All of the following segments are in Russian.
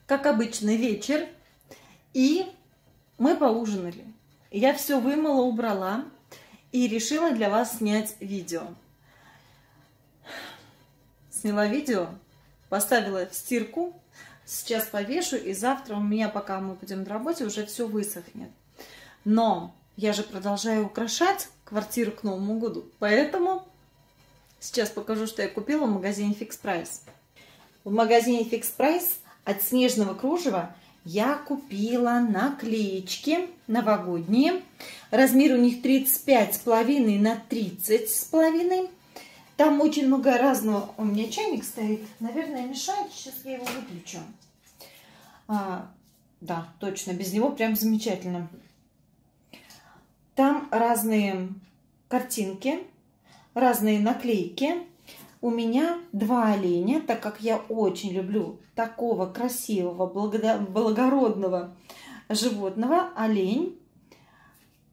как обычный вечер, и мы поужинали. Я все вымыла, убрала и решила для вас снять видео. Сняла видео, поставила в стирку, сейчас повешу, и завтра у меня, пока мы будем на работе, уже все высохнет. Но я же продолжаю украшать квартиру к Новому году, поэтому сейчас покажу, что я купила в магазине Fix Price. В магазине Fix Price от снежного кружева я купила наклеечки новогодние. Размер у них 35,5 на 30,5. Там очень много разного. У меня чайник стоит. Наверное, мешает. Сейчас я его выключу. Да, точно. Без него прям замечательно. Там разные картинки, разные наклейки. У меня 2 оленя, так как я очень люблю такого красивого, благородного животного. Олень,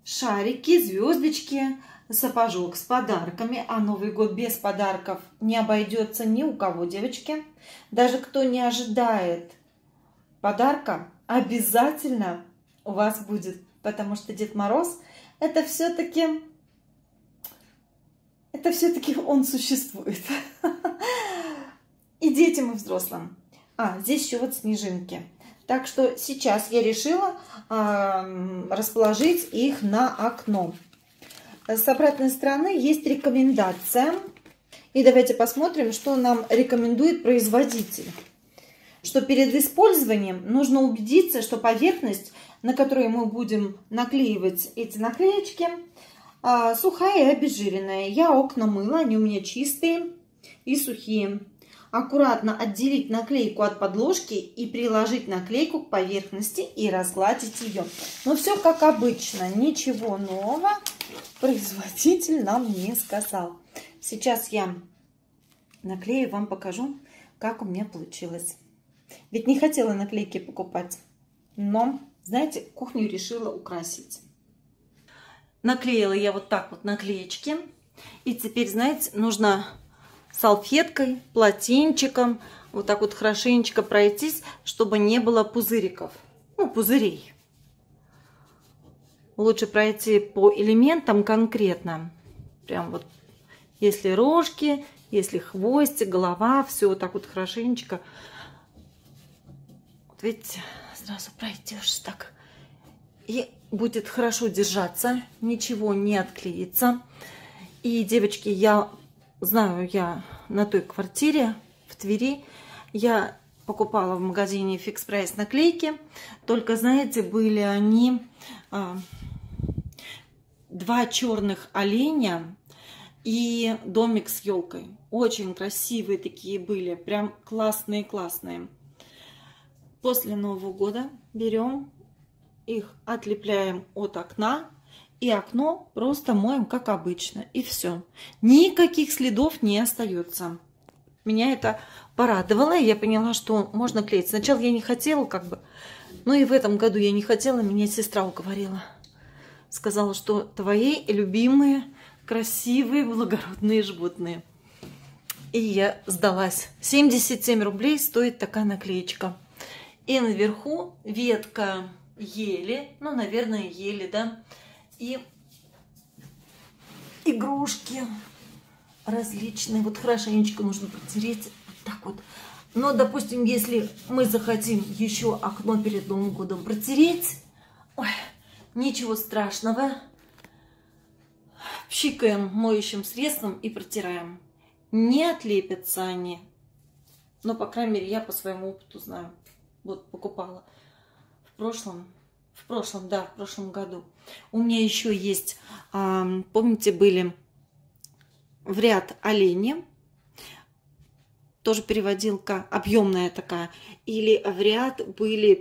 шарики, звездочки, сапожок с подарками. А Новый год без подарков не обойдется ни у кого, девочки. Даже кто не ожидает подарка, обязательно у вас будет. Потому что Дед Мороз это все-таки он существует. И детям, и взрослым. Здесь еще вот снежинки. Так что сейчас я решила расположить их на окно. С обратной стороны есть рекомендация. И давайте посмотрим, что нам рекомендует производитель. Что перед использованием нужно убедиться, что поверхность, на которой мы будем наклеивать эти наклеечки, сухая и обезжиренная. Я окна мыла, они у меня чистые и сухие. Аккуратно отделить наклейку от подложки и приложить наклейку к поверхности и разгладить ее. Но все как обычно, ничего нового производитель нам не сказал. Сейчас я наклею, вам покажу, как у меня получилось. Ведь не хотела наклейки покупать, но, знаете, кухню решила украсить. Наклеила я вот так вот наклеечки. И теперь, знаете, нужно салфеткой, полотенчиком вот так вот хорошенечко пройтись, чтобы не было пузыриков. Пузырей. Лучше пройти по элементам конкретно. Прям вот, если рожки, если хвостик, голова, все вот так вот хорошенечко. Вот видите, сразу пройдешь так. И будет хорошо держаться, ничего не отклеится. И, девочки, я знаю, я на той квартире в Твери, я покупала в магазине Fix Price наклейки. Только, знаете, были они 2 черных оленя и домик с елкой. Очень красивые такие были, прям классные-классные. После Нового года берем их, отлепляем от окна, и окно просто моем, как обычно, и все. Никаких следов не остается. Меня это порадовало, и я поняла, что можно клеить. Сначала я не хотела, но и в этом году я не хотела, меня сестра уговорила. Сказала, что твои любимые, красивые, благородные животные. И я сдалась. 77 рублей стоит такая наклеечка. И наверху ветка ели, наверное, ели, да, и игрушки различные. Вот хорошенечко нужно протереть вот так вот. Но, допустим, если мы захотим еще окно перед Новым годом протереть, ничего страшного. Пшикаем моющим средством и протираем. Не отлепятся они. Но, по крайней мере, я по своему опыту знаю. Вот покупала в прошлом году. У меня еще есть, помните, были в ряд олени. Тоже переводилка объемная такая. Или в ряд были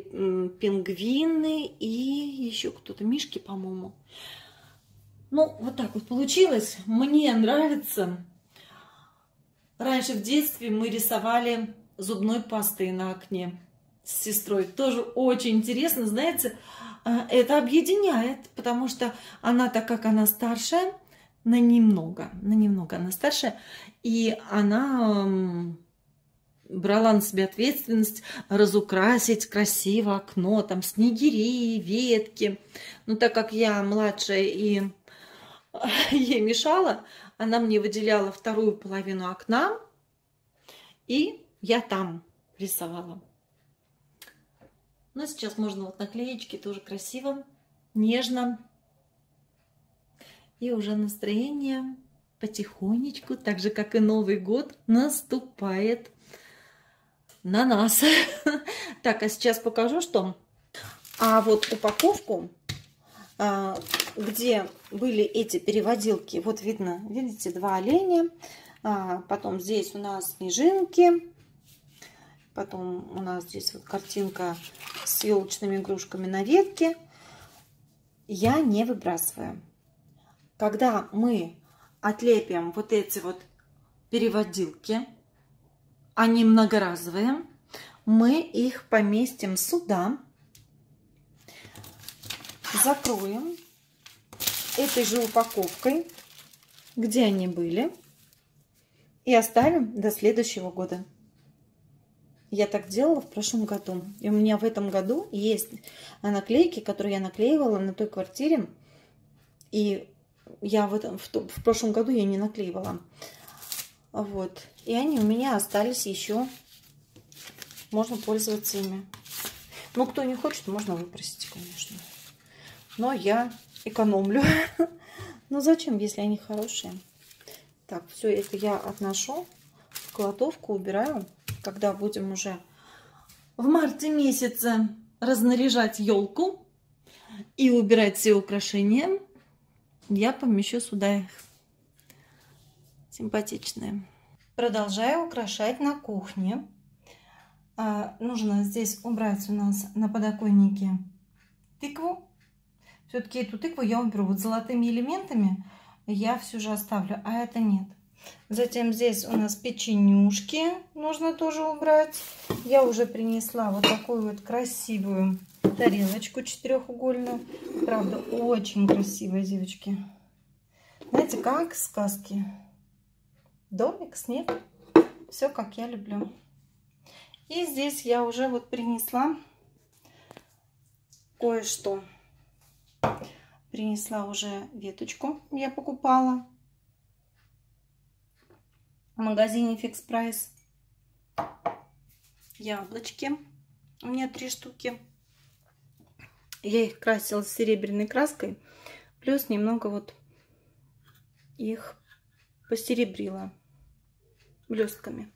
пингвины и еще кто-то, мишки, по-моему. Вот так вот получилось. Мне нравится. Раньше в детстве мы рисовали зубной пастой на окне с сестрой. Тоже очень интересно, знаете, это объединяет, потому что она, так как она старшая, на немного она старше, и она брала на себя ответственность разукрасить красиво окно, там снегири, ветки. Но так как я младшая и ей мешала, она мне выделяла вторую половину окна, и я там рисовала. Но сейчас можно вот наклеечки, тоже красиво, нежно. И уже настроение потихонечку, так же как и Новый год, наступает на нас. Так, а сейчас покажу, что... А вот упаковку, где были эти переводилки, вот видно, видите, 2 оленя. Потом здесь у нас снежинки. Потом у нас здесь вот картинка с елочными игрушками на ветке. Я не выбрасываю. Когда мы отлепим вот эти вот переводилки, они многоразовые, мы их поместим сюда, закроем этой же упаковкой, где они были, и оставим до следующего года. Я так делала в прошлом году. И у меня в этом году есть наклейки, которые я наклеивала на той квартире. И я в прошлом году я не наклеивала. Вот. И они у меня остались еще. Можно пользоваться ими. Ну, кто не хочет, можно выбросить, конечно. Но я экономлю. Ну, зачем, если они хорошие? Так, все это я отношу в кладовку, убираю. Когда будем уже в марте месяце разнаряжать елку и убирать все украшения, я помещу сюда их. Симпатичные. Продолжаю украшать на кухне. Нужно здесь убрать у нас на подоконнике тыкву. Все-таки эту тыкву я уберу. Вот золотыми элементами я все же оставлю, а это нет. Затем здесь у нас печенюшки нужно тоже убрать. Я уже принесла вот такую вот красивую тарелочку четырехугольную. Правда, очень красивая, девочки. Знаете, как в сказке. Домик, снег. Все, как я люблю. И здесь я уже вот принесла кое-что. Принесла уже веточку. Я покупала в магазине Fix Price. Яблочки. У меня 3 штуки. Я их красила серебряной краской. Плюс немного вот их посеребрила блестками.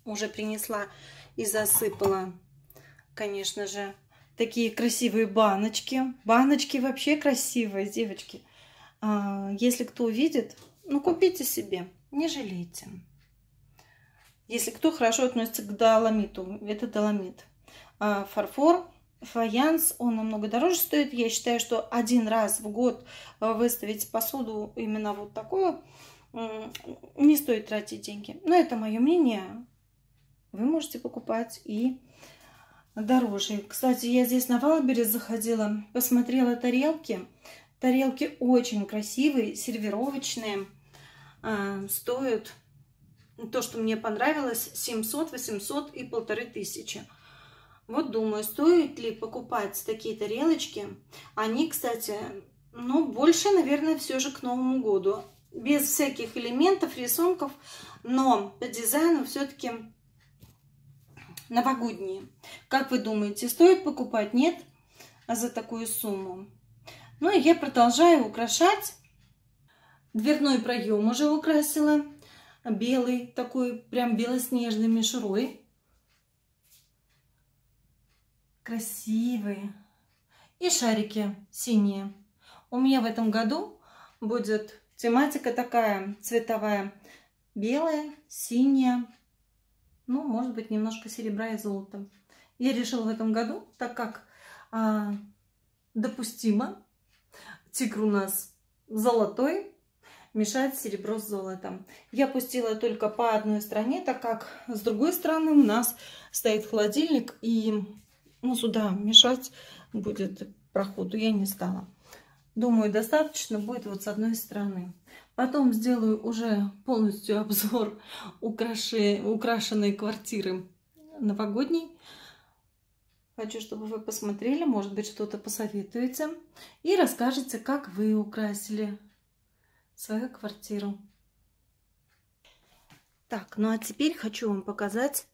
Уже принесла и засыпала, конечно же, такие красивые баночки. Баночки вообще красивые, девочки. Если кто увидит, ну, купите себе, не жалейте. Если кто хорошо относится к доломиту, это доломит. Фарфор, фаянс, он намного дороже стоит. Я считаю, что 1 раз в год выставить посуду именно вот такую не стоит тратить деньги. Но это мое мнение. Вы можете покупать и дороже. Кстати, я здесь на Валберес заходила, посмотрела тарелки. Тарелки очень красивые, сервировочные. Стоят, то, что мне понравилось, 700, 800 и 1500. Вот думаю, стоит ли покупать такие тарелочки. Они, кстати, ну, больше, наверное, все же к Новому году. Без всяких элементов, рисунков, но по дизайну все-таки новогодние. Как вы думаете, стоит покупать? Нет? За такую сумму. Ну и я продолжаю украшать. Дверной проем уже украсила. Белый, такой прям белоснежной мишурой. Красивые. И шарики синие. У меня в этом году будет тематика такая цветовая. Белая, синяя. Ну, может быть, немножко серебра и золота. Я решила в этом году, так как допустимо, тигр у нас золотой, мешать серебро с золотом. Я пустила только по одной стороне, так как с другой стороны у нас стоит холодильник, и ну, сюда мешать будет проходу я не стала. Думаю, достаточно будет вот с одной стороны. Потом сделаю уже полностью обзор украшенной квартиры новогодней. Хочу, чтобы вы посмотрели, может быть, что-то посоветуете и расскажете, как вы украсили свою квартиру. Так, ну а теперь хочу вам показать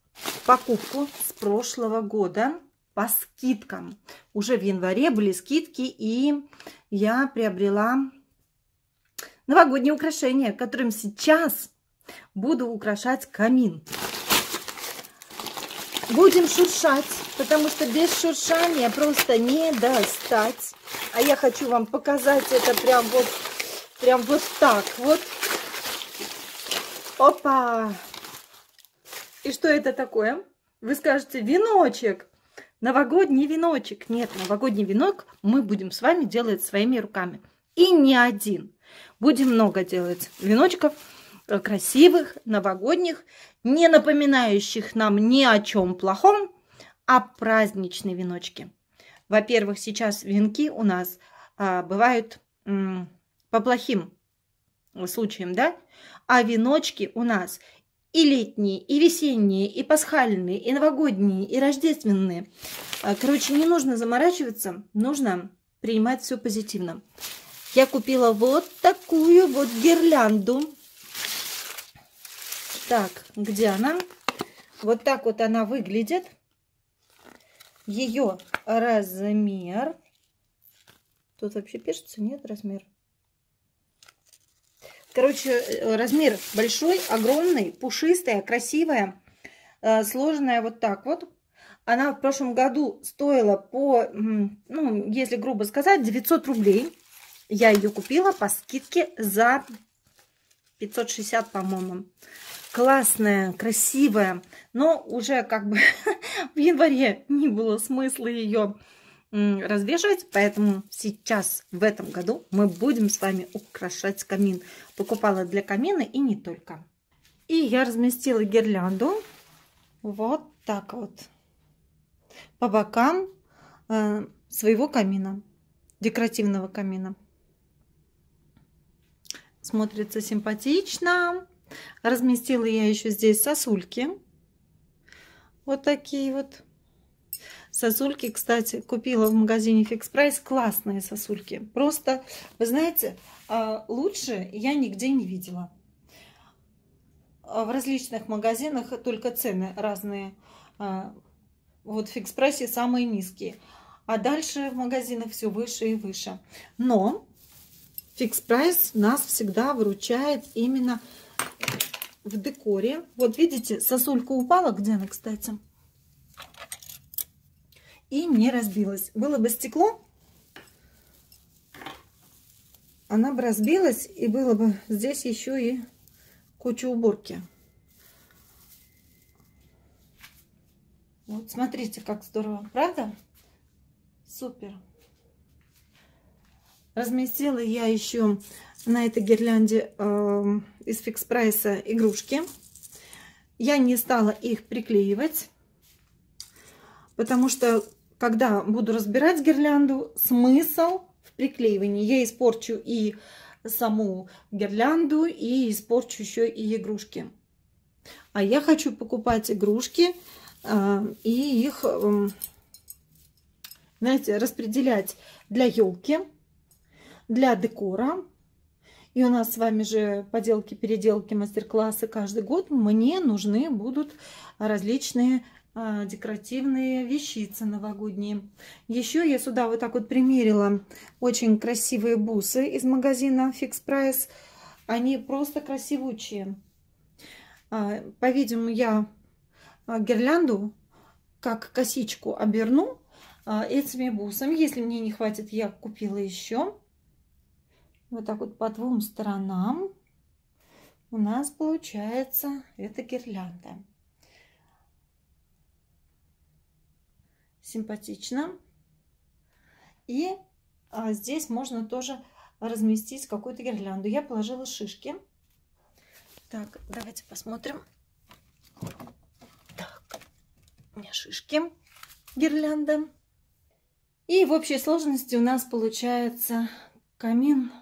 покупку с прошлого года по скидкам. Уже в январе были скидки, и я приобрела новогодние украшения, которым сейчас буду украшать камин. Будем шуршать, потому что без шуршания просто не достать. А я хочу вам показать это прям вот так вот. Опа! И что это такое? Вы скажете, веночек. Новогодний веночек. Нет, новогодний венок мы будем с вами делать своими руками. И не один. Будем много делать веночков красивых, новогодних, не напоминающих нам ни о чем плохом, а праздничные веночки. Во-первых, сейчас венки у нас бывают по плохим случаям, да? А веночки у нас и летние, и весенние, и пасхальные, и новогодние, и рождественные. Короче, не нужно заморачиваться, нужно принимать все позитивно. Я купила вот такую вот гирлянду. Так, где она? Вот так вот она выглядит. Ее размер. Тут вообще пишется, нет, размер. Короче, размер большой, огромный, пушистая, красивая, сложенная вот так вот. Она в прошлом году стоила по, ну, если грубо сказать, 900 рублей. Я ее купила по скидке за 560, по-моему. Классная, красивая, но уже как бы в январе не было смысла ее развешивать, поэтому сейчас, в этом году, мы будем с вами украшать камин. Покупала для камина и не только. И я разместила гирлянду вот так вот по бокам своего камина, декоративного камина. Смотрится симпатично. Разместила я еще здесь сосульки. Вот такие вот. Сосульки, кстати, купила в магазине Fix Price. Классные сосульки. Просто, вы знаете, лучше я нигде не видела. В различных магазинах только цены разные. Вот в Fix Price самые низкие. А дальше в магазинах все выше и выше. Но Fix Price нас всегда выручает именно в декоре. Вот видите, сосулька упала. Где она, кстати? И не разбилась. Было бы стекло, она бы разбилась, и было бы здесь еще и куча уборки. Вот смотрите, как здорово, правда? Супер. Разместила я еще на этой гирлянде из Fix Price игрушки. Я не стала их приклеивать, потому что когда буду разбирать гирлянду, смысл в приклеивании. Я испорчу и саму гирлянду, и испорчу еще и игрушки. А я хочу покупать игрушки и их, знаете, распределять для елки, для декора. И у нас с вами же поделки, переделки, мастер-классы каждый год. Мне нужны будут различные декоративные вещицы новогодние. Еще я сюда вот так вот примерила очень красивые бусы из магазина Fix Price. Они просто красивучие. По-видимому, я гирлянду как косичку оберну этими бусами. Если мне не хватит, я купила еще. Вот так вот по двум сторонам у нас получается эта гирлянда. Симпатично. И здесь можно тоже разместить какую-то гирлянду. Я положила шишки. Так, давайте посмотрим. Так, у меня шишки, гирлянда. И в общей сложности у нас получается камин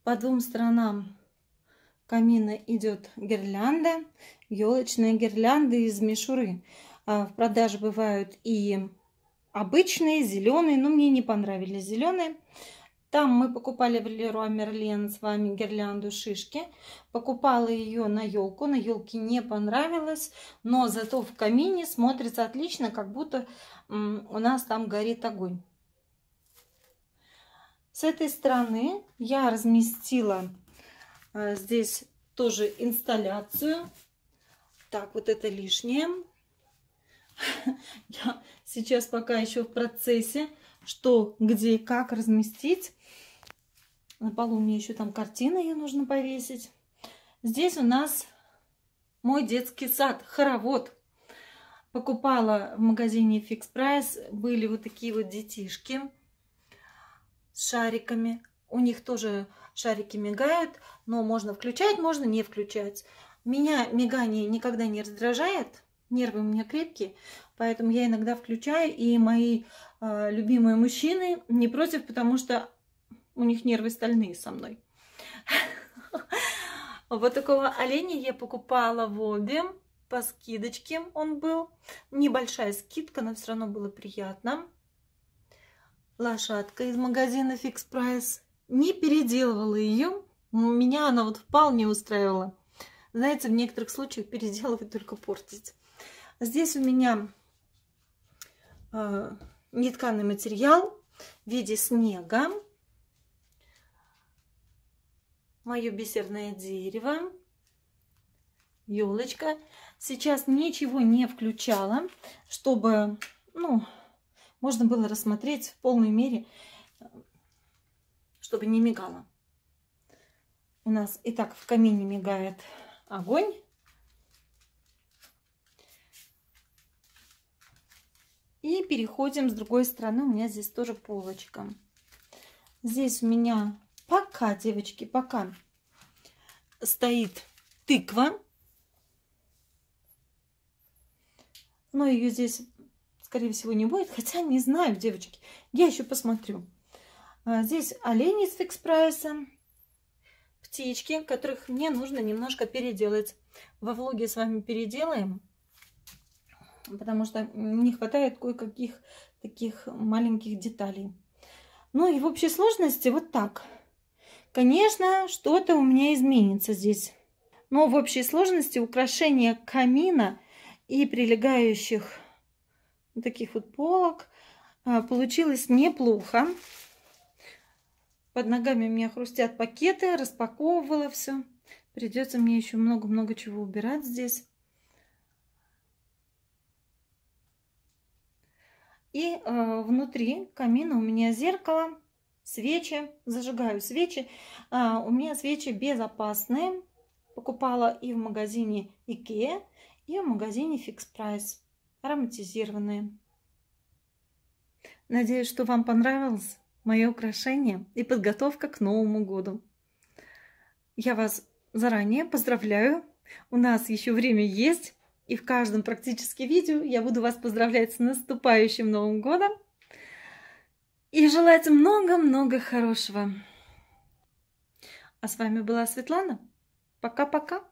По двум сторонам камина идет гирлянда, елочная гирлянда из мишуры. В продаже бывают и обычные, зеленые, но мне не понравились зеленые. Там мы покупали в Леруа Мерлен с вами гирлянду шишки. Покупала ее на елку. На елке не понравилось, но зато в камине смотрится отлично, как будто у нас там горит огонь. С этой стороны я разместила здесь тоже инсталляцию. Так, вот это лишнее. Я сейчас пока еще в процессе, что, где и как разместить. На полу мне еще там картины, ее нужно повесить. Здесь у нас мой детский сад, хоровод. Покупала в магазине Fix Price. Были вот такие вот детишки с шариками. У них тоже шарики мигают, но можно включать, можно не включать. Меня мигание никогда не раздражает. Нервы у меня крепкие, поэтому я иногда включаю. И мои любимые мужчины не против, потому что у них нервы стальные со мной. Вот такого оленя я покупала в обе по скидочке. Он был. Небольшая скидка, но все равно было приятно. Лошадка из магазина Fix Price. Не переделывала ее. Меня она вот вполне устраивала. Знаете, в некоторых случаях переделывать только портить. Здесь у меня нетканый материал в виде снега. Мое бисерное дерево. Елочка. Сейчас ничего не включала, чтобы, можно было рассмотреть в полной мере, чтобы не мигало. У нас и так в камине мигает огонь. И переходим с другой стороны. У меня здесь тоже полочка. Здесь у меня пока, девочки, пока стоит тыква. Но ее здесь, скорее всего, не будет. Хотя не знаю, девочки. Я еще посмотрю. Здесь олени из Fix Price. Птички, которых мне нужно немножко переделать. Во влоге с вами переделаем. Потому что не хватает кое-каких таких маленьких деталей. Ну и в общей сложности вот так. Конечно, что-то у меня изменится здесь. Но в общей сложности украшение камина и прилегающих таких вот полок получилось неплохо. Под ногами у меня хрустят пакеты, распаковывала все. Придется мне еще много-много чего убирать здесь. И внутри камина у меня зеркало, свечи. Зажигаю свечи. У меня свечи безопасные. Покупала и в магазине Ikea, и в магазине Fix Price. Ароматизированные. Надеюсь, что вам понравилось мое украшение и подготовка к Новому году. Я вас заранее поздравляю. У нас еще время есть. И в каждом практически видео я буду вас поздравлять с наступающим Новым годом. И желать много-много хорошего. А с вами была Светлана. Пока-пока.